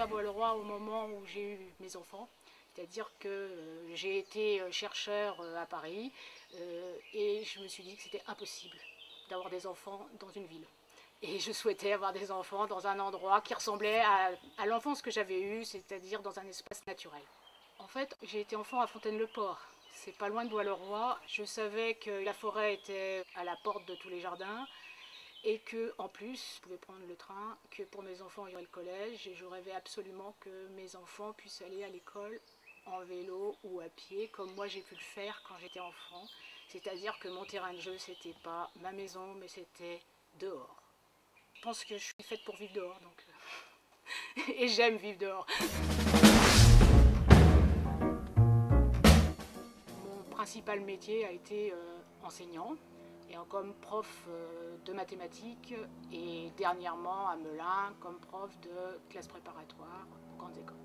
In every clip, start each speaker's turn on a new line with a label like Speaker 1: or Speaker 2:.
Speaker 1: à Bois-le-Roi au moment où j'ai eu mes enfants. C'est-à-dire que j'ai été chercheur à Paris et je me suis dit que c'était impossible d'avoir des enfants dans une ville. Et je souhaitais avoir des enfants dans un endroit qui ressemblait à l'enfance que j'avais eue, c'est-à-dire dans un espace naturel. En fait, j'ai été enfant à Fontaine-le-Port. C'est pas loin de Bois-le-Roi. Je savais que la forêt était à la porte de tous les jardins et que, en plus, je pouvais prendre le train, que pour mes enfants, il y aurait le collège. Et je rêvais absolument que mes enfants puissent aller à l'école en vélo ou à pied, comme moi j'ai pu le faire quand j'étais enfant. C'est-à-dire que mon terrain de jeu, c'était pas ma maison, mais c'était dehors. Je pense que je suis faite pour vivre dehors, donc et j'aime vivre dehors. Mon principal métier a été enseignant, et comme prof de mathématiques et dernièrement à Melun comme prof de classe préparatoire aux grandes écoles.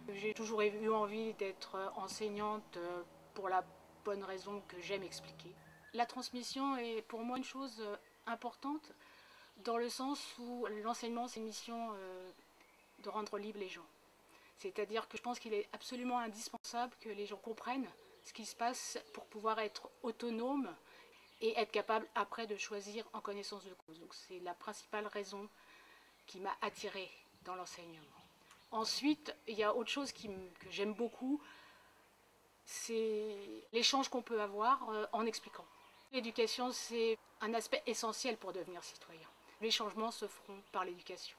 Speaker 1: J'ai toujours eu envie d'être enseignante pour la bonne raison que j'aime expliquer. La transmission est pour moi une chose importante dans le sens où l'enseignement c'est une mission de rendre libres les gens. C'est-à-dire que je pense qu'il est absolument indispensable que les gens comprennent ce qui se passe pour pouvoir être autonomes et être capable après de choisir en connaissance de cause. Donc c'est la principale raison qui m'a attirée dans l'enseignement. Ensuite, il y a autre chose que j'aime beaucoup, c'est l'échange qu'on peut avoir en expliquant. L'éducation, c'est un aspect essentiel pour devenir citoyen. Les changements se feront par l'éducation.